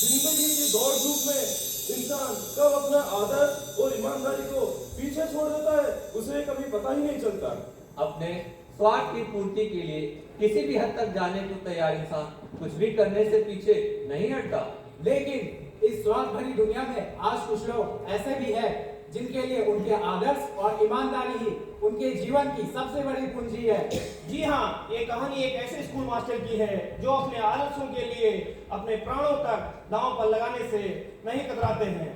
जिंदगी की दौड़ धूप में इंसान कब अपना आदर्श और ईमानदारी को पीछे छोड़ देता है उसे कभी पता ही नहीं चलता। अपने स्वार्थ की पूर्ति के लिए किसी भी हद तक जाने को तैयार इंसान कुछ भी करने से पीछे नहीं हटता। लेकिन इस स्वार्थ भरी दुनिया में आज कुछ लोग ऐसे भी हैं जिनके लिए उनके आदर्श और ईमानदारी ही उनके जीवन की सबसे बड़ी पूंजी है। जी हाँ, ये कहानी एक ऐसे स्कूल मास्टर की है जो अपने आदर्शों के लिए अपने प्राणों तक दांव पर लगाने से नहीं कतराते हैं।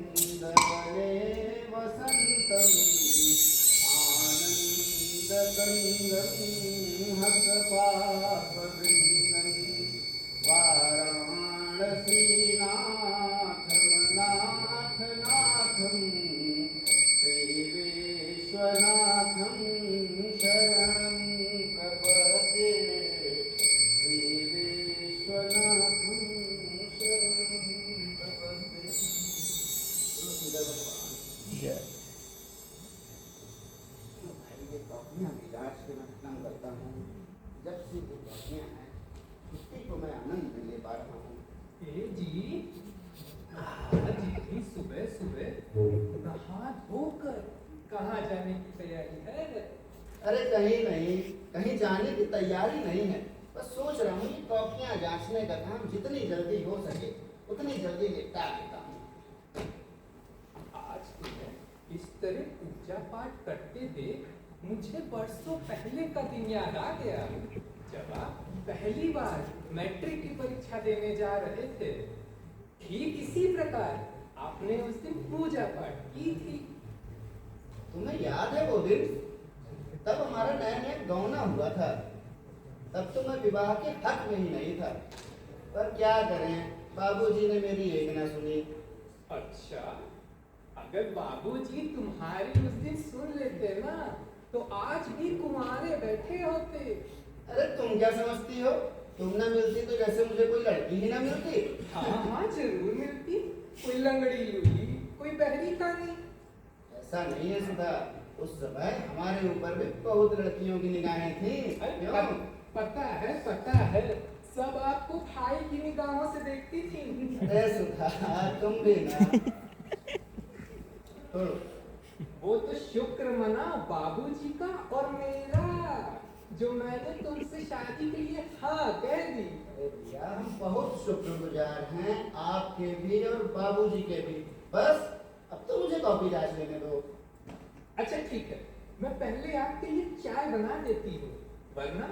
सानन्दमानन्दवने वसन्तम् आनन्दगङ्गं हसपापवृन्दं वाराणसीनाथं श्रीविश्वनाथं शरणं प्रपद्ये श्रीविश्वनाथं करता हूँ। जब से ये कॉपियाँ हैं उसकी को मैं आनंद में ले पा रहा हूँ। जी आज इतनी सुबह सुबह नहा धोकर कहाँ जाने की तैयारी है? अरे कहीं नहीं, कहीं जाने की तैयारी नहीं है। बस सोच रहा हूँ कि कॉपियाँ जांचने का काम जितनी जल्दी हो सके उतनी जल्दी निपटा देता हूँ। आज तुम्हें इस तरह पूजा पाठ करते देख मुझे बरसों पहले का दिन याद आ गया, जब आप पहली बार मैट्रिक की परीक्षा देने जा रहे थे। ठीक इसी प्रकार आपने उस दिन पूजा पाठ की थी। तुम्हें याद है वो दिन? तब हमारा नया नया गौना हुआ था। तब तो मैं विवाह के हक में ही नहीं था, पर क्या करें, बाबूजी ने मेरी एक ना सुनी। अच्छा, अगर बाबूजी तुम्हारी उस दिन सुन लेते ना तो आज भी कुंवारे बैठे होते। अरे तुम क्या समझती हो? तुम ना मिलती तो जैसे मुझे कोई लड़की ही ना मिलती। हाँ जरूर मिलती, कोई लंगड़ी लूली, कोई बहरी कानी। ऐसा नहीं है सुधा, उस समय हमारे ऊपर भी बहुत लड़कियों की निगाहें थी। पता है, सब आपको भाई की निगाहों से देखती थी। अरे सुधा तुम भी ना। वो तो शुक्र मना बाबूजी का और मेरा, जो मैंने तुमसे शादी के लिए हाँ कह दी। यार हम बहुत शुक्रगुजार हैं आपके भी और बाबूजी के भी। बस अब तो मुझे कॉपी जांच लेने दो। अच्छा ठीक है, मैं पहले आपके लिए चाय बना देती हूँ, वरना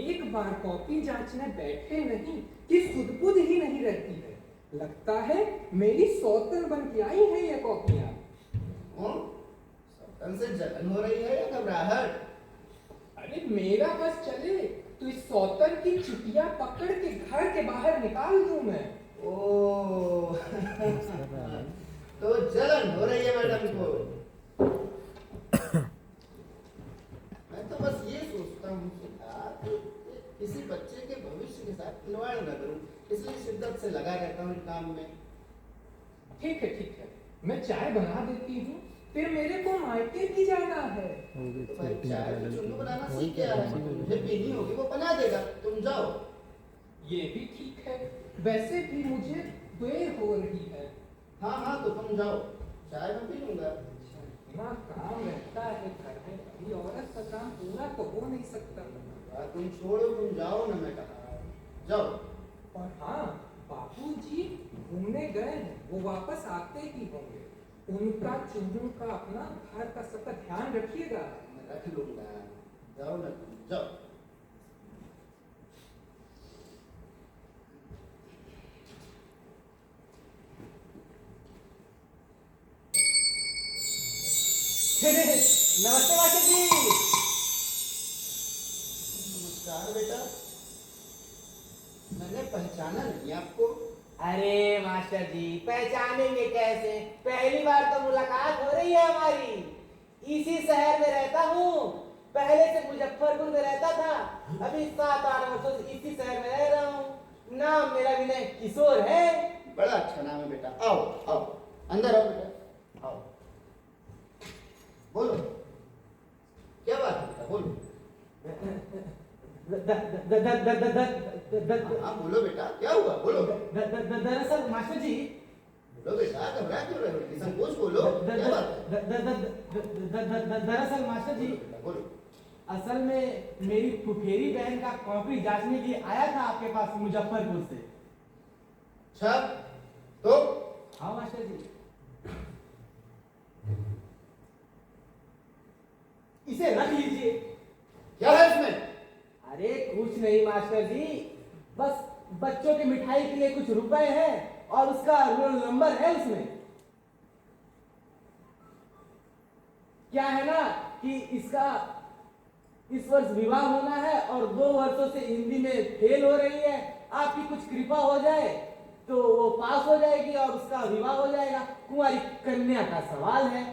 एक बार कॉपी जांचने बैठे नहीं कि खुद ही नहीं रहती है। लगता है मेरी सौतन बन के आई है ये कॉपियाँ। सौतन से जलन हो रही है या घबराहट? अरे मेरा बस चले तो इस सौतन की चुटिया पकड़ के घर के बाहर निकाल दूं मैं। ओह तो जलन हो रही है मैडम को। मैं तो बस ये सोचता हूँ कि किसी बच्चे के भविष्य के साथ खिलवाड़ न करूं, इसलिए शिद्दत से लगा रहता हूँ काम में। ठीक है, मैं चाय बना देती हूँ, फिर मेरे को मायके भी जाना है। तो भाई चाय तो चुन्नू बनाना सीख गया है, मुझे पीनी होगी वो बना देगा, तुम जाओ। ये भी ठीक है, वैसे भी मुझे देर हो रही है। हाँ तो तुम जाओ, चाय मैं पी लूंगा। इतना काम रहता है घर में, कभी औरत का काम पूरा तो हो नहीं सकता। तुम छोड़ो, तुम जाओ ना, मैं कहा जाओ। और हाँ, बाबूजी घूमने गए हैं, वो वापस आते ही होंगे। उनका चुन्नू का अपना घर का सबका ध्यान रखिएगा। मैं रख लूंगा, जाओ ना तुम जाओ। नमस्ते मास्टर जी। नमस्कार बेटा, मैंने पहचाना नहीं आपको। अरे मास्टर जी, पहचानेंगे कैसे? पहली बार तो मुलाकात हो रही है हमारी। इसी शहर में रहता हूँ, पहले से मुजफ्फरपुर में रहता था, अभी 7-8 वर्षों से इसी शहर में रह रहा हूँ। नाम मेरा विनय किशोर है। बड़ा अच्छा नाम है बेटा। आओ आओ, अंदर आओ बेटा, आओ। बोलो, क्या बात है बेटा, बोलो। हाँ बोलो बेटा, क्या हुआ, बोलो। दरअसल मास्टर जी, बोलो बेटा, घबरा क्यों रहे हो? निसंकोच बोलो, क्या बात है? दरअसल मास्टर जी, बोलो। असल में मेरी फुफेरी बहन का कॉपी जांचने के लिए आया था आपके पास मुजफ्फरपुर से। अच्छा, तो? हाँ मास्टर जी। इसे रख लीजिए। क्या है इसमें? अरे कुछ नहीं मास्टर जी, बस बच्चों की मिठाई के लिए कुछ रुपए हैं और उसका रोल नंबर है उसमें। क्या है ना कि इसका इस वर्ष विवाह होना है और 2 वर्षों से हिंदी में फेल हो रही है। आपकी कुछ कृपा हो जाए तो वो पास हो जाएगी और उसका विवाह हो जाएगा। कुंवारी कन्या का सवाल है।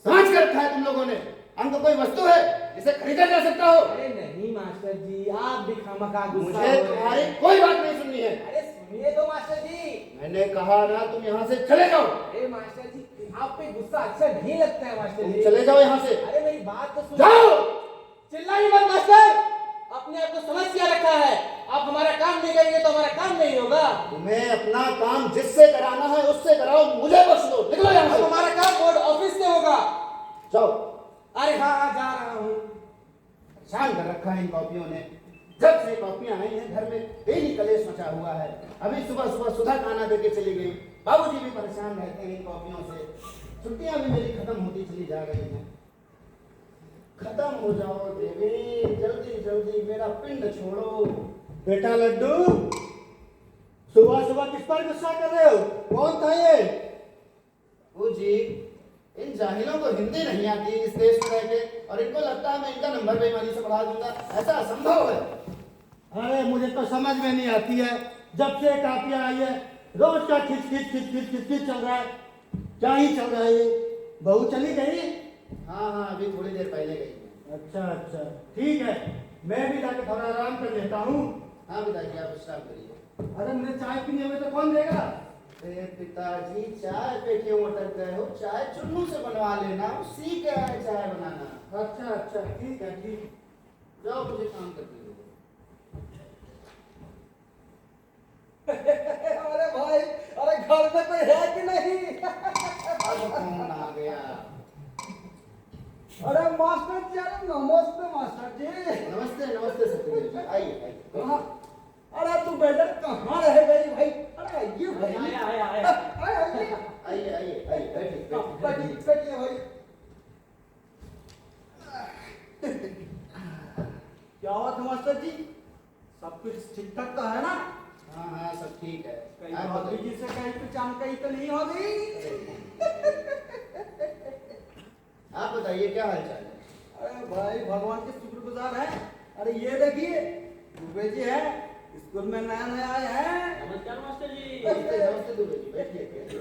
समझ कर रखा है तुम लोगों ने? अंक कोई वस्तु है जिसे खरीदा जा सकता हो? अरे नहीं मास्टर जी, आप भी खामखा गुस्सा मुझे हो रहे तुम्हारी हैं। कोई बात नहीं सुननी है। अरे सुनिए तो मास्टर जी। मैंने कहा ना, तुम यहाँ से चले जाओ। अरे मास्टर जी, आप पे गुस्सा अच्छा नहीं लगता है मास्टर तुम जी। चले जाओ यहाँ से। अरे मेरी बात तो सुनो। जाओ। चिल्लाइए मत मास्टर, अपने आप को समझ क्या रखा है? आप हमारा काम नहीं करेंगे तो हमारा काम नहीं होगा। तुम्हें अपना काम जिससे कराना है उससे कराओ, मुझे बख्श दो। निकलो यहाँ अब से। हमारा काम बोर्ड ऑफिस से होगा। जाओ। अरे हाँ हाँ, जा रहा हूँ। परेशान कर रखा है इन कॉपियों ने। जब से कॉपियां आई हैं घर में डेली कलेश मचा हुआ है। अभी सुबह सुबह सुधा खाना देके चली गई। बाबूजी भी परेशान रहते हैं इन कॉपियों से। छुट्टियां भी मेरी खत्म होती चली जा रही हैं। खत्म हो जाओ देवी, जल्दी जल्दी मेरा पिंड छोड़ो। बेटा लड्डू, सुबह सुबह किस पर गुस्सा कर रहे हो? कौन था ये? वो जी, इन जाहिलों को हिंदी नहीं आती इस देश में रह के, और इनको लगता है मैं इनका नंबर बेईमानी से बढ़ा दूंगा। ऐसा असंभव है। अरे मुझे तो समझ में नहीं आती है। जब से कापियां आई है रोज का खिच खिच खिच खिच खिच खिच चल रहा है। क्या ही चल रहा है ये? बहू चली गई? हाँ हाँ, अभी थोड़ी देर पहले गई। अच्छा अच्छा, ठीक है, मैं भी जाके थोड़ा आराम कर लेता हूँ। हाँ पिताजी, आप विश्राम करिए। अरे मैं चाय पीने में तो कौन देगा? अरे पिताजी, चाय पे क्यों अटक गए हो? चाय चुन्नू से बनवा लेना, वो सीख गया है चाय बनाना। अच्छा अच्छा, ठीक है, ठीक। जाओ, मुझे काम करने दो। अरे भाई, अरे घर में कोई है कि नहीं? अब कौन आ गया? अरे मास्टर जी, अरे नमस्ते मास्टर जी। नमस्ते नमस्ते सत्यदेव जी, आइए आइए। कहाँ? अरे तू बेटा कहाँ रह गई भाई? अरे आइए भाई। आया आया आया। आइए आइए आइए आइए, बैठिए बैठिए। बैठिए भाई। क्या हुआ था मास्टर जी? सब कुछ ठीक ठाक तो है ना? हाँ हाँ, सब ठीक है। कहीं आप भाभी बताइए। जी से कहीं पहचान कहीं तो नहीं हो गई? आप बताइए, क्या हाल चाल है? अरे भाई, भगवान के शुक्रगुजार हैं। अरे ये देखिए, दुबे जी है, स्कूल में नया नया आया है। नमस्कार मास्टर जी। नमस्ते नमस्ते दुबे जी, बैठिए बैठिए।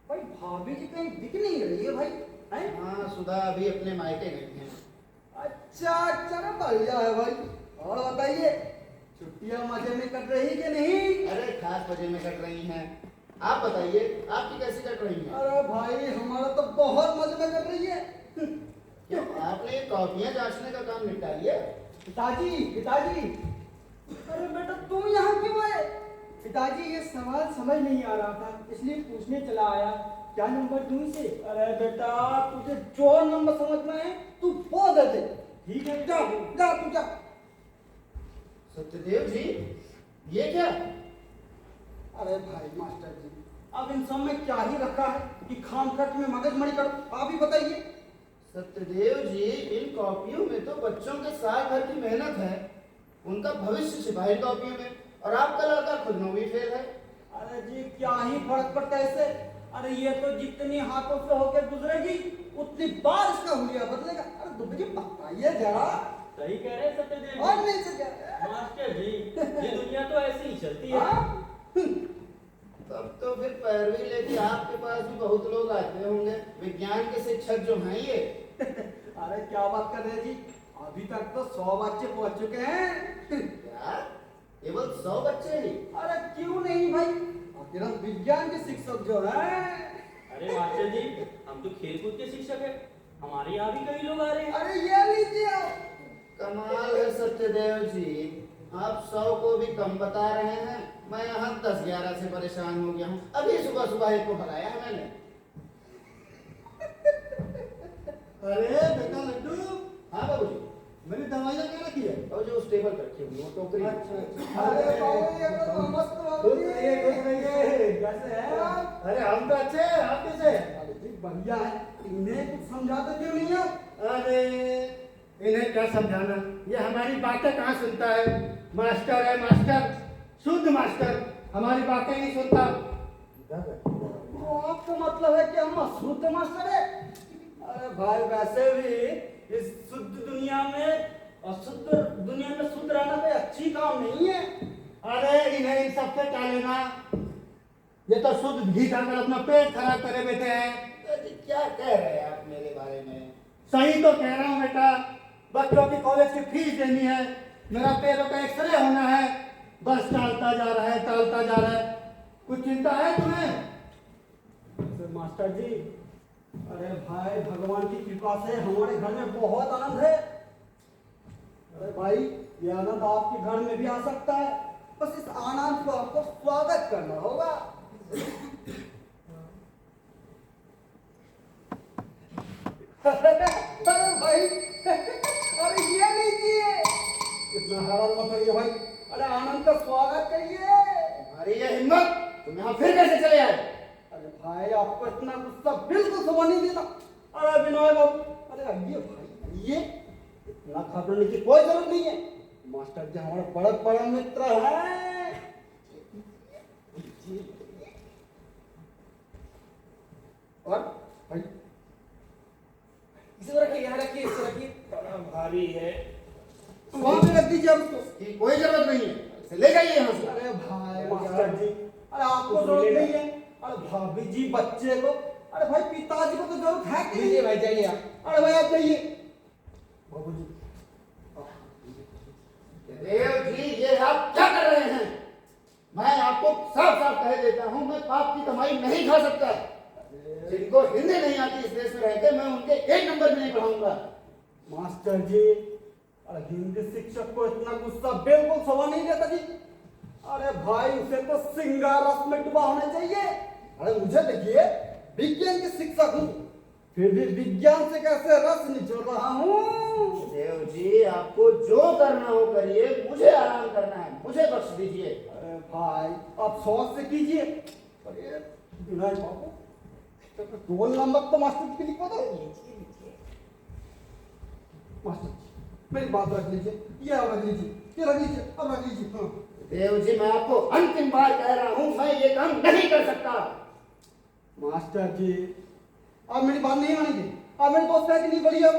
भाई भाभी जी कहीं दिख नहीं रही है भाई, हैं? हाँ, सुधा अभी अपने मायके गई हैं। अच्छा अच्छा, ना बढ़िया है भाई। और बताइए, छुट्टियां मजे में कट रही कि नहीं? अरे खास मजे में कट रही हैं। आप बताइए, आपकी कैसी कट रही हैं? अरे भाई, हमारा तो बहुत मजे में कट रही है। क्यों, आपने ये कॉपियां जांचने का काम निपटा लिया? पिताजी पिताजी, अरे बेटा तुम यहाँ क्यों आए? पिताजी, ये सवाल समझ नहीं आ रहा था, इसलिए पूछने चला आया। क्या नंबर दूं इसे? अरे बेटा, तुझे जो नंबर समझना है तू वो दे दे। ठीक है, जा जा तू जा। सत्यदेव जी, ये क्या? अरे भाई मास्टर जी, अब इन सब में क्या ही रखा है कि खाम खर्च में मगजमारी करो? आप ही बताइए। सत्यदेव जी, इन कॉपियों में तो बच्चों के साल भर की मेहनत है, उनका भविष्य छिपा है इन कॉपियों में, और आपका लड़का खुद में भी फेल है। अरे जी, क्या ही फर्क पड़ता है इससे? अरे ये तो जितनी हाथों से होकर गुजरेगी उतनी बार इसका हुलिया बदलेगा। अरे दुबे जी बताइए जरा। सही कह रहे हैं सत्यदेव और जी। नहीं तो क्या मास्टर जी, ये दुनिया तो ऐसे ही चलती है। हाँ? तब तो फिर पैरवी लेके आपके पास भी बहुत लोग आते होंगे, विज्ञान के शिक्षक जो हैं ये। अरे क्या बात कर रहे हैं जी, अभी तक तो 100 बच्चे पहुंच चुके हैं। क्या केवल 100 बच्चे ही? अरे क्यों नहीं भाई, अकेला विज्ञान के शिक्षक जो हैं। अरे मास्टर जी, हम तो खेलकूद के शिक्षक हैं, हमारे यहाँ भी कई लोग आ रहे हैं। अरे ये लीजिए आप। कमाल है सत्यदेव जी, आप 100 को भी कम बता रहे हैं। मैं यहाँ 10-11 से परेशान हो गया हूँ। अभी सुबह सुबह एक को भगाया है मैंने। अरे बेटा लड्डू, हाँ बाबूजी, मेरी दवाइयाँ क्या रखी है? और जो उस टेबल पर रखी हुई वो टोकरी। अरे बाबू ये तो मस्त बाबू जी। कैसे हैं आप? अरे हम तो अच्छे हैं, आप कैसे हैं? अरे जी बढ़िया है, इन्हें कुछ समझाते क्यों नहीं आप? अरे इन्हें क्या समझाना, ये हमारी बातें कहाँ सुनता है। मास्टर है मास्टर, शुद्ध मास्टर, हमारी बातें नहीं सुनता। तो आपका मतलब है कि हम अशुद्ध मास्टर है? अरे भाई वैसे भी इस शुद्ध दुनिया में अशुद्ध दुनिया में शुद्ध रहना कोई अच्छी काम नहीं है। अरे इन्हें इन सबसे क्या लेना, ये तो शुद्ध घी खाकर अपना पेट खराब करे बैठे हैं। जी क्या कह रहे हैं आप मेरे बारे में? सही तो कह रहा हूँ बेटा, बच्चों की कॉलेज की फीस देनी है, मेरा पैरों का एक्सरे होना है, बस टालता जा रहा है, टालता जा रहा है। कुछ चिंता है तुम्हें? तो मास्टर जी, अरे भाई भगवान की कृपा से हमारे घर में बहुत आनंद है। अरे भाई ये आनंद आपके घर में भी आ सकता है, बस इस आनंद को आपको स्वागत करना होगा। अरे भाई अरे ये लीजिए, इतना हैरान मत होइए भाई, अरे आनंद का स्वागत करिए। हमारी ये हिम्मत, तुम यहाँ फिर कैसे चले आए? अरे भाई आपको इतना गुस्सा बिल्कुल समझ नहीं देता। अरे विनोद बाबू, अरे आइए भाई आइए, इतना घबराने की कोई जरूरत नहीं है, मास्टर जी हमारे बड़े बड़े मित्र हैं। और भाई इसे रखिए, यहाँ रखिए, इसे रखिए। बड़ा भारी है। वहां पे रख दीजिए आप उसको। की कोई जरूरत नहीं है, इसे ले जाइए यहाँ से। अरे भाई मास्टर जी, अरे आपको जरूरत नहीं है, अरे भाभी जी बच्चे को, अरे भाई पिताजी को तो जरूरत है कि लीजिए भाई, जाइए आप। अरे भाई आप जाइए। बाबू जी देव जी ये आप क्या कर रहे हैं? मैं आपको साफ साफ कह देता हूँ, मैं पाप की कमाई नहीं खा सकता। जिनको हिंदी नहीं आती इस देश में रहते, मैं उनके 1 नंबर भी नहीं पढ़ाऊंगा। मास्टर जी, अरे हिंदी शिक्षक को इतना गुस्सा बिल्कुल सवा नहीं देता जी। अरे भाई उसे तो सिंगार रस में डूबा होना चाहिए। अरे मुझे देखिए, विज्ञान के शिक्षक हूँ, फिर भी विज्ञान से कैसे रस निचोड़ रहा हूँ। देव जी आपको जो करना हो करिए, मुझे आराम करना है, मुझे बख्श दीजिए। अरे भाई आप शौक से कीजिए। अरे विनय बाबू, रोल नंबर तो मास्टर जी के लिखवा दो। मास्टर जी मेरी बात रख लीजिए, ये अब रख लीजिए, ये रख लीजिए, अब रख लीजिए। हाँ देव जी मैं आपको अंतिम बार कह रहा हूँ, मैं ये काम नहीं कर सकता। मास्टर जी आप मेरी बात नहीं मानेंगे, आप मेरे दोस्त है कि नहीं बोलिए अब।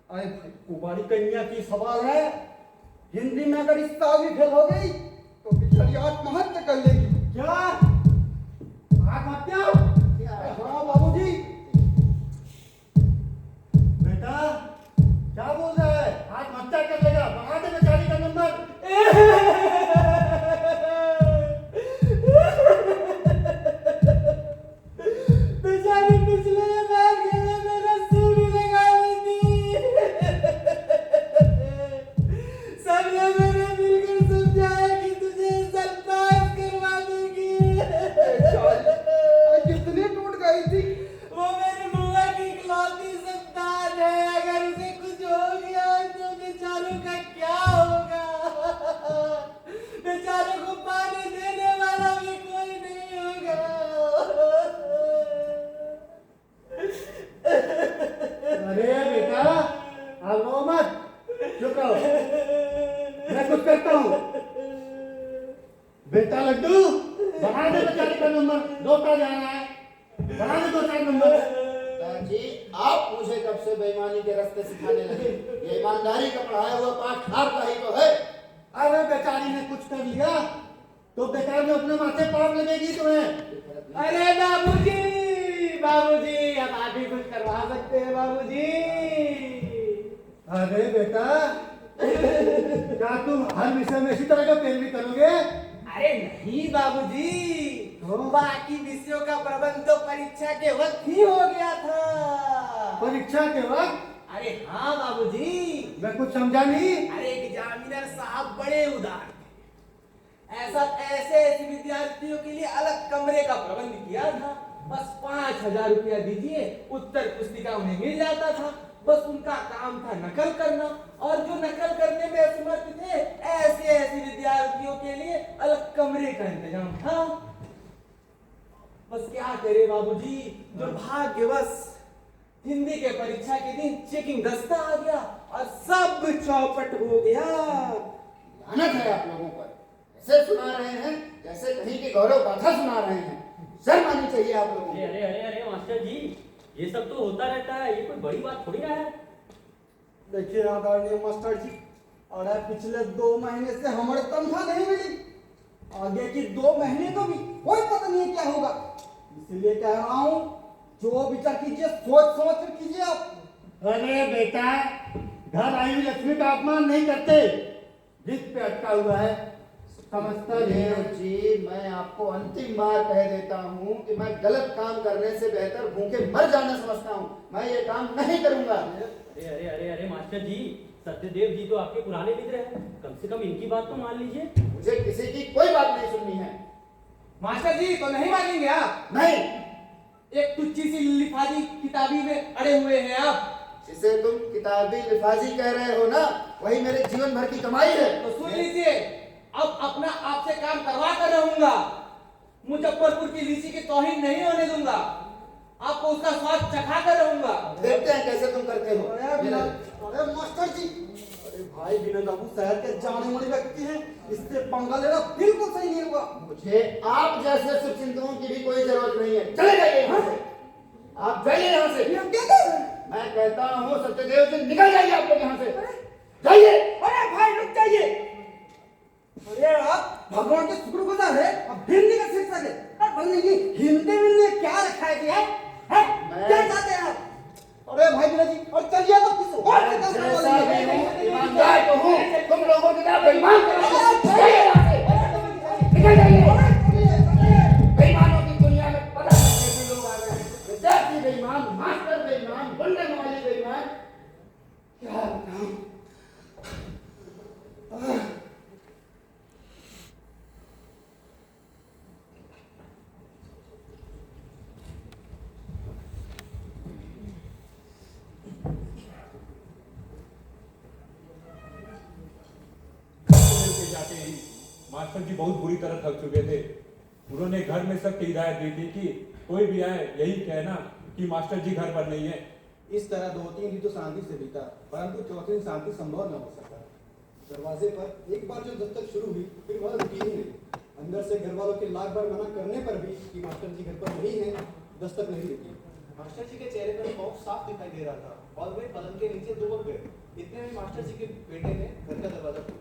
अरे भाई कुमारी कन्या की सवाल है, हिंदी में अगर इस साल भी फेल हो गई तो बेचारी आत्महत्या कर लेगी। क्या आत्महत्या? हाँ बाबूजी। बेटा क्या बोल रहा है? आत्महत्या कर लेगा? बढ़ा दे बेचारी का नंबर। बेचारी पिछले बार खेले में रस्सी भी लगा ली थी। सबने मेरे मिलकर समझाया कि तुझे सरप्राइज करवा देगी। कितनी टूट गई थी। वो मेरी बुआ की इकलौती संतान है, अगर उसे कुछ हो गया तो बेचारों का क्या होगा। बेचारों को पानी देने वाला भी कोई नहीं होगा। अरे बेटा अब रो मत, चुप रहो, मैं कुछ करता हूँ। बेटा लड्डू बढ़ा दे बेचारी का नंबर, 2 का जा रहा है, बढ़ा दे 2-4 नंबर। पिताजी, आप मुझे कब से बेईमानी के रास्ते सिखाने लगे? ये ईमानदारी का पढ़ाया हुआ पाठ आपका ही तो है। अरे बेचारी ने कुछ कर लिया तो बेकार में अपने माथे पाप लगेगी तुम्हें। अरे बाबूजी, बाबूजी, अब आप भी कुछ करवा सकते हैं बाबूजी। अरे बेटा, क्या तुम हर विषय में इसी तरह का पैरवी करोगे? अरे नहीं बाबूजी, बाकी विषयों का प्रबंध तो परीक्षा के वक्त ही हो गया था। परीक्षा के वक्त? अरे हाँ बाबूजी। मैं कुछ समझा नहीं। अरे एग्जामिनर साहब बड़े उदार थे। ऐसे विद्यार्थियों के लिए अलग कमरे का प्रबंध किया था। बस 5,000 रुपया दीजिए, उत्तर पुस्तिका उन्हें मिल जाता था। बस उनका काम था नकल करना, और जो नकल करने में असमर्थ थे ऐसे विद्यार्थियों के लिए अलग कमरे का इंतजाम था। बस क्या करे बाबूजी, दुर्भाग्यवश हिंदी के परीक्षा के दिन चेकिंग दस्ता आ गया और सब चौपट हो गया। लानत है आप लोगों पर। ऐसे सुना रहे हैं जैसे कहीं की गौरव गाथा सुना रहे हैं। शर्म आनी चाहिए आप लोगों अरे को। अरे अरे अरे मास्टर जी, ये सब तो होता रहता है, ये कोई बड़ी बात थोड़ी ना है। देखिए आदरणीय मास्टर जी, अरे पिछले 2 महीने से हमारे तनख्वाह नहीं मिली। आगे की 2 महीने को भी कोई पता नहीं क्या होगा। इसलिए कह रहा हूँ, जो विचार कीजिए सोच समझ कर कीजिए आप। अरे बेटा, घर आई हुई लक्ष्मी का अपमान नहीं करते। जिद पे अटका हुआ है, समझता नहीं देव है। जी, मैं आपको अंतिम बार कह देता हूँ कि मैं गलत काम करने से बेहतर भूखे मर जाना समझता हूँ। मैं ये काम नहीं करूँगा। अरे अरे अरे अरे मास्टर जी, सत्यदेव जी तो आपके पुराने मित्र हैं, कम से कम इनकी बात तो मान लीजिए। मुझे किसी की कोई बात नहीं सुननी है। मास्टर जी तो नहीं मानेंगे आप? नहीं। एक तुच्छी सी लिफाजी किताबी में अड़े हुए हैं आप। जिसे तुम किताबी लिफाजी कह रहे हो ना, वही मेरे जीवन भर की कमाई है। तो सुन लीजिए, अब अपना आपसे काम करवा कर रहूंगा। मुजफ्फरपुर की लीची की तौहीन नहीं होने दूंगा। आपको उसका स्वाद चखा कर रहूंगा। देखते हैं कैसे तुम करते हो। अरे मास्टर जी, अरे भाई विनोद बाबू शहर के जाने माने व्यक्ति हैं, इससे पंगा लेना बिल्कुल सही नहीं होगा। मुझे आप जैसे शुभचिंतकों की भी कोई जरूरत नहीं है। चले जाइए यहाँ से। आप जाइए यहाँ से। मैं कहता हूँ सत्यदेव जी, निकल जाइए आप लोग यहाँ से। जाइए। अरे भाई रुक जाइए। अरे आप भगवान के शुक्रगुजार है, अब हिंदी का शीर्षक है। अरे हिंदी में क्या रखा है क्या है? क्या चाहते हैं आप? अरे भाई विनोद जी, और चलिए तो किसी और से काम करवा जैसा भी लीजिए। हूँ, ईमानदार तो हूँ, तुम लोगों के नाम बेईमान करो। जाइए यहाँ से। निकल जाइए। बेईमानों की दुनिया में पता नहीं कैसे लोग आ रहे हैं। विद्यार्थी बेईमान, मास्टर बेईमान, बनने वाले बेईमान, क्या बताऊं। जाते ही मास्टर जी बहुत बुरी तरह थक चुके थे। उन्होंने घर में सबकी हिदायत दी थी कि कोई भी आए यही कहना कि मास्टर जी घर पर नहीं है। इस तरह 2-3 दिन तो शांति से बीता, परंतु चौथे दिन शांति संभव न हो सका। दरवाजे पर एक बार जो दस्तक शुरू हुई, फिर वह रुकी ही नहीं। अंदर से घर वालों के लाख बार मना करने पर भी कि मास्टर जी घर पर नहीं है, दस्तक नहीं रुकी। मास्टर जी के चेहरे पर खौफ साफ दिखाई दे रहा था और वे पलंग के नीचे दुबक गए। इतने में मास्टर जी के बेटे ने घर का दरवाजा खोला।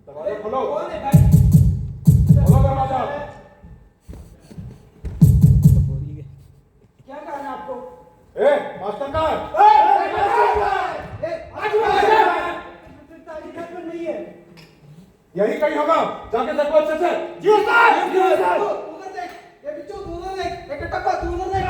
दरवाजा खोलो। कौन है भाई? खोलो दरवाजा। क्या कहना आपको? मास्टर का नहीं है। यही कहीं होगा, जाके देखो अच्छे से। जी उस्ताद, जी उस्ताद। उधर देख, ये बिच्छू तू उधर देख, एक टप्पा तू उधर देख।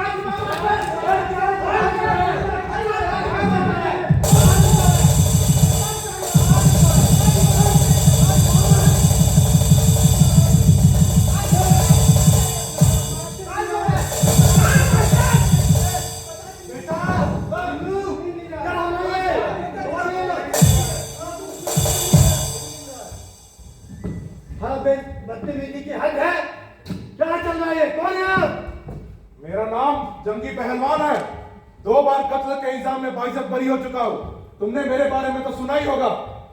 भाई से बरी हो चुका हूँ। तुमने मेरे बारे में तो सुना ही होगा।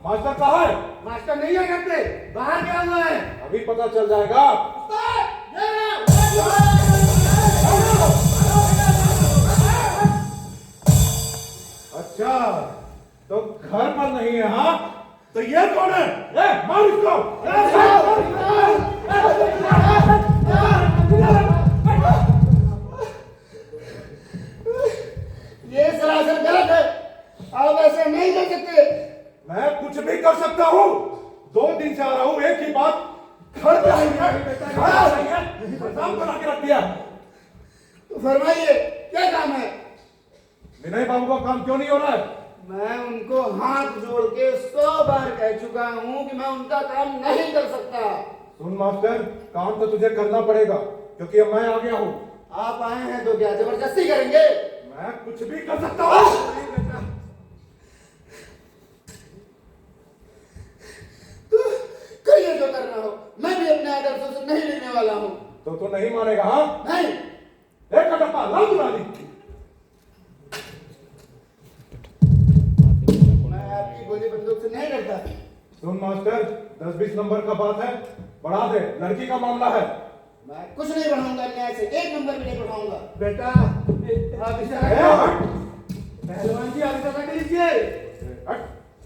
मास्टर कहाँ है? मास्टर नहीं है घर पे, बाहर गया हुआ है। अभी पता चल जाएगा। अच्छा, तो घर पर नहीं है? हाँ, तो ये कौन है? मार इसको। ये सरासर गलत है, आप ऐसे नहीं कर सकते। मैं कुछ भी कर सकता हूँ। 2 दिन से आ रहा हूँ, एक ही बात। घर पे नहीं है, काम बना के रख दिया। तो फरमाइए क्या काम है? विनय बाबू का काम क्यों नहीं हो रहा है? मैं उनको हाथ जोड़ के 100 बार कह चुका हूँ कि मैं उनका काम नहीं कर सकता। सुन मास्टर, काम तो तुझे करना पड़ेगा, क्योंकि अब मैं आ गया हूँ। आप आए हैं तो क्या जबरदस्ती करेंगे? मैं कुछ भी कर सकता हूँ। तो करिए जो करना हो, मैं भी अपने आदर्शों से नहीं लेने वाला हूँ। तो तू नहीं मानेगा? हाँ, नहीं। एक कटप्पा लाल दुलाली। मैं आपकी गोली बंदूक से नहीं डरता। सुन मास्टर, 10-20 नंबर का बात है, बढ़ा दे। लड़की का मामला है। मैं कुछ नहीं बढ़ाऊंगा, न्याय से 1 नंबर भी नहीं बढ़ाऊंगा। बेटा आप इसे हट। पहलवान जी आप इसे रख लीजिए,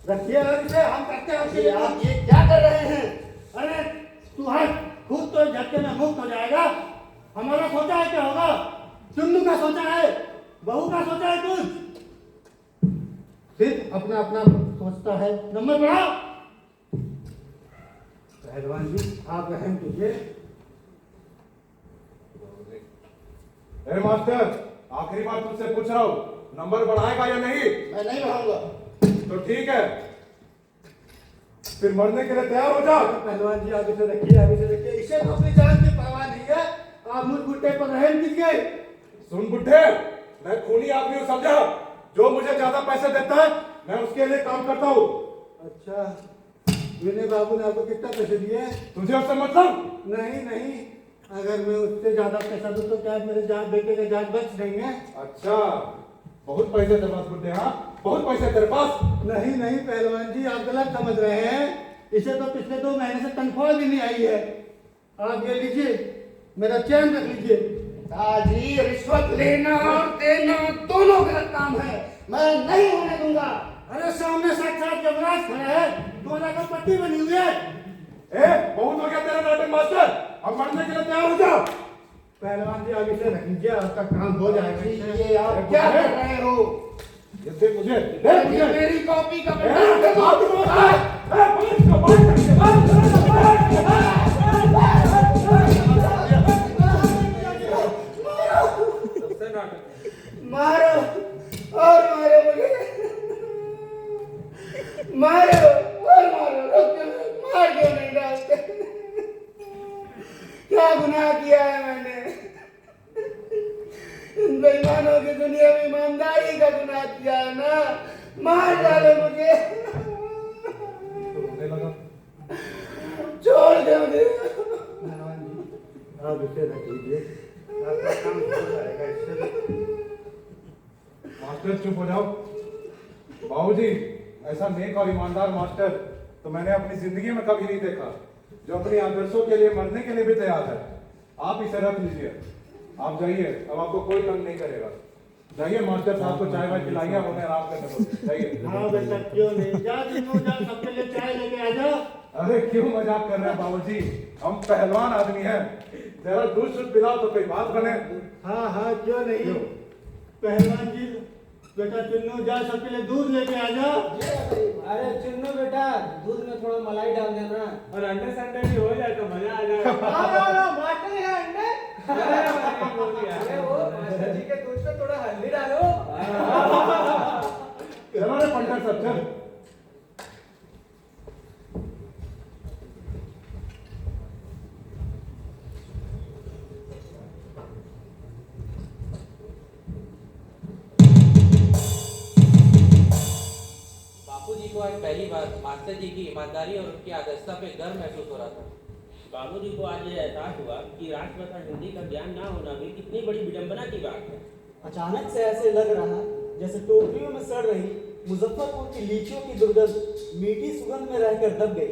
रखिए इसे, हम करते हैं आपके लिए। आप ये क्या कर रहे हैं? अरे तू हट, खुद तो झटके में मुक्त हो जाएगा। हमारा सोचा है क्या होगा? चुन्नू का सोचा है, बहू का सोचा है कुछ? सिर्फ अपना अपना सोचता है। नंबर बढ़ाओ। पहलवान जी आप रहम कीजिए। ए मास्टर, आखिरी बार तुझसे पूछ रहा हूँ, नंबर बढ़ाएगा या नहीं? मैं नहीं बढ़ाऊंगा। तो ठीक है, फिर मरने के लिए तैयार हो जा। पहलवान जी आप इसे रखिए, आप इसे रखिए। इसे तो अपनी जान की परवाह नहीं है, आप मुझ बुड्ढे पर रहम कीजिए। सुन बुड्ढे, मैं खूनी आदमी हूँ, समझा? जो मुझे ज्यादा पैसे देता है, मैं उसके लिए काम करता हूँ। अच्छा, विनय बाबू ने आपको कितना पैसे दिए? तुझे उससे मतलब? नहीं नहीं, अगर मैं उससे ज्यादा पैसा दूं तो क्या मेरे जान बेटे के जान बच देंगे? अच्छा, बहुत पैसे तेरे पास बुड्ढे। हाँ, बहुत पैसे तेरे पास। नहीं नहीं पहलवान जी आप गलत समझ रहे हैं। इसे तो पिछले 2 महीने से तनख्वाह भी नहीं आई है। आप ये लीजिए, मेरा चैन रख लीजिए। ताजी, रिश्वत लेना और देना दोनों गलत काम है, मैं नहीं होने दूंगा। अरे सामने साक्षात यमराज खड़ा है, दोनों का पट्टी बनी हुई है। बहुत हो गया तेरा नाटक मास्टर, अब मरने के लिए तैयार हो जा। पहलवान जी आप इसे रख लीजिए, आपका काम हो जाएगा। ये आप क्या कर रहे हो? ये दे मुझे, दे मुझे। मेरी कॉपी का मारो और मारो मुझे, मारो और मारो, मार क्यों नहीं डालते? क्या गुनाह किया है मैंने? इन बेईमानों की दुनिया में ईमानदारी का गुनाह किया है ना, मार डालो मुझे, छोड़ दे मुझे। आप इसे रख लीजिए, आपका काम हो जाएगा इससे। मास्टर चुप हो जाओ। बाबूजी, ऐसा नेक और ईमानदार मास्टर तो मैंने अपनी जिंदगी में कभी नहीं देखा, जो अपने आदर्शों के लिए मरने के लिए भी तैयार है। आप इसे रख लीजिए, आप जाइए, अब आपको कोई तंग नहीं करेगा। जाइए, मास्टर साहब को चाय वाय पिलाइए, उन्हें आराम करने दो। जाइए। हाँ बेटा क्यों नहीं, जा तीनों जा, सबके लिए चाय लेके आ जाओ। अरे क्यों मजाक कर रहे हैं बाबूजी, हम पहलवान आदमी हैं, जरा दूध शुद्ध पिलाओ तो कोई बात बने। हाँ हाँ क्यों नहीं। पहलवान जी बेटा चुन्नू जा, सबके लिए दूध लेके आ जाओ। अरे चुन्नू बेटा, दूध में थोड़ा मलाई डाल देना और अंडे संडे भी हो जाए तो मजा आ जाएगा। मास्टर जी का अंडे। अरे वो मास्टर जी के दूध में थोड़ा हल्दी डालो। चलो रे पंडित साहब, चल। बापूजी को आज पहली बार मास्टर जी की ईमानदारी और उनकी आदर्शता पे गर्व महसूस हो रहा था। बाबूजी को आज ये एहसास हुआ कि राष्ट्रभाषा हिंदी का ज्ञान ना होना भी कितनी बड़ी विडंबना की बात है। अचानक से ऐसे लग रहा जैसे टोकरियों में सड़ रही मुजफ्फरपुर की लीचियों की दुर्गंध मीठी सुगंध में रहकर दब गई।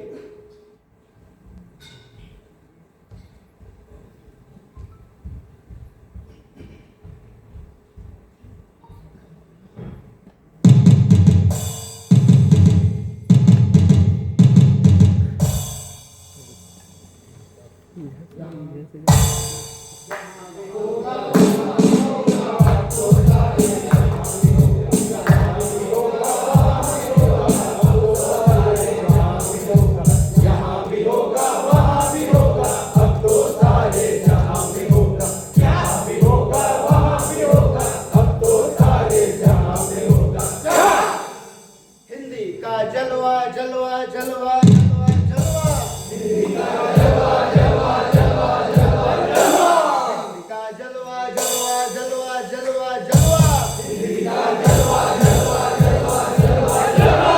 हिंदी का जलवा जलवा जलवा जलवा जलवा, हिंदी का जलवा जलवा जलवा जलवा जलवा, हिंदी का जलवा जलवा जलवा जलवा जलवा, हिंदी का जलवा जलवा जलवा जलवा जलवा।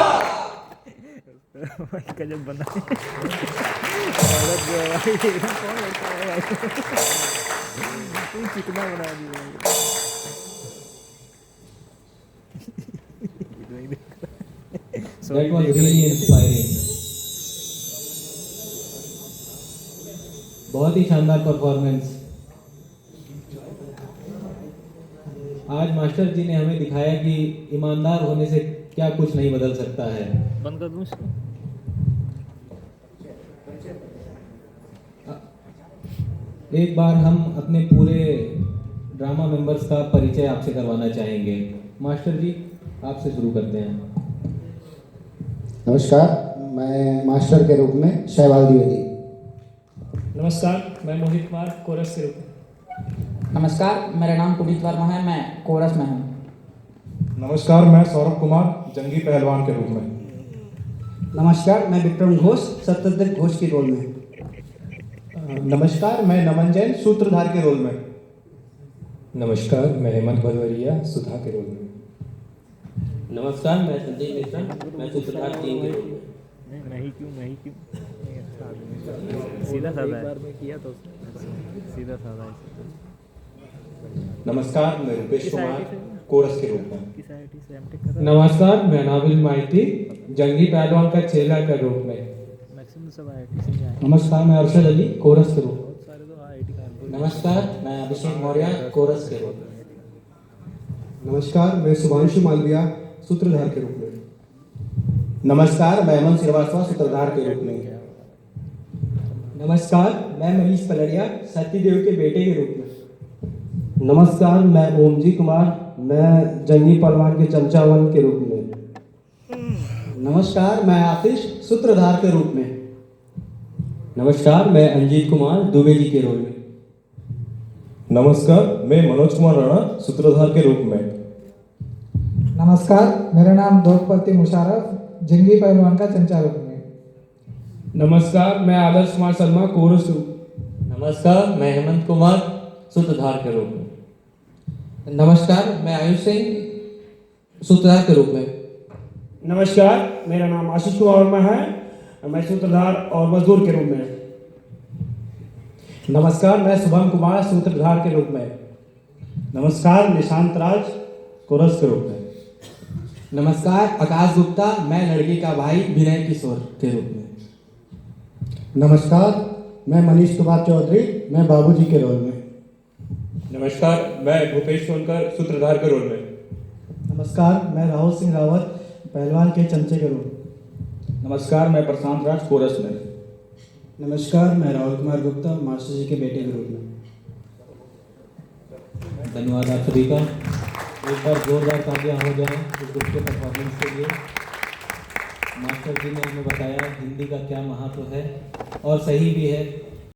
भाई गजब बना औरत जो है भाई एकदम कौन लड़का है भाई तू कितना बना दिया That was really inspiring. बहुत ही शानदार परफॉर्मेंस। आज मास्टर जी ने हमें दिखाया कि ईमानदार होने से क्या कुछ नहीं बदल सकता है। बंद कर दूं इसको? एक बार हम अपने पूरे ड्रामा मेंबर्स का परिचय आपसे करवाना चाहेंगे। मास्टर जी आपसे शुरू करते हैं। नमस्कार, मैं मास्टर के रूप में शैवाल द्विवेदी। नमस्कार, मैं मोहित कुमार कोरस के रूप में। नमस्कार, मेरा नाम पुनीत वर्मा है, मैं कोरस में हूँ। नमस्कार, मैं सौरभ कुमार जंगी पहलवान के रूप में। नमस्कार, मैं विक्रम घोष सत्यदेव घोष के रोल में। नमस्कार, मैं नमन जैन सूत्रधार के रोल में। नमस्कार, मैं हेमंत भदौरिया सुधा के रोल में। नमस्कार, मैं संजय मिश्रा, मैं सूत्रधार 3 के रूप में। मैं ही क्यों सीधा साधा है। किया तो सीधा साधा है। नमस्कार, मैं रुपेश कुमार कोरस के रूप में। किस आईआईटी से एमटेक कर रहा है? नमस्कार, मैं नाविल माइती जंगी पहलवान का चेला के रूप में। मैक्सिमम सब आईआईटी से ही आए हैं। नमस्कार, मैं अरशद अली कोरस के रूप में। बहुत सारे तो आईआईटी का। नमस्कार, मैं अभिषेक मौर्य कोरस के रूप में। नमस्कार, मैं शुभांशु मालविया सूत्रधार के रूप में। नमस्कार, मैं हेमंत श्रीवास्तव सूत्रधार के रूप में। नमस्कार, मैं मनीष पलड़िया सत्यदेव के बेटे के रूप में। नमस्कार, मैं ओमजी कुमार, मैं जंगी पहलवान के चमचावन के रूप में। नमस्कार, मैं आतिश सूत्रधार के रूप में। नमस्कार, मैं अंजीत कुमार दुबे जी के रोल में। नमस्कार, मैं मनोज कुमार राणा सूत्रधार के रूप में। नमस्कार, मेरा नाम द्रौपदी मुशारफ जंगी पहलवान का चमचा रूप में। नमस्कार, मैं आदर्श कुमार शर्मा कोरस रूप। नमस्कार, मैं हेमंत कुमार सूत्रधार के रूप में। नमस्कार, मैं आयुष सिंह सूत्रधार के रूप में। नमस्कार, मेरा नाम आशीष कुमार वर्मा है, मैं सूत्रधार और मजदूर के रूप में। नमस्कार, मैं शुभम कुमार सूत्रधार के रूप में। नमस्कार, निशांत राज कोरस के रूप में। नमस्कार, आकाश गुप्ता, मैं लड़की का भाई विनय किशोर के रूप में। नमस्कार, मैं मनीष कुमार चौधरी, मैं बाबूजी के रोल में। नमस्कार, मैं भूपेश सोनकर सूत्रधार के रोल में। नमस्कार, मैं राहुल सिंह रावत पहलवान के चमचे के रूप। नमस्कार, मैं प्रशांत राज कोरस में। नमस्कार, मैं राहुल कुमार गुप्ता मास्टर जी के बेटे के रूप में। धन्यवाद आप सभी का। एक बार जोरदार तालियां हो जाएं इस ग्रुप के परफॉर्मेंस के लिए। मास्टर जी ने हमें बताया हिंदी का क्या महत्व है और सही भी है।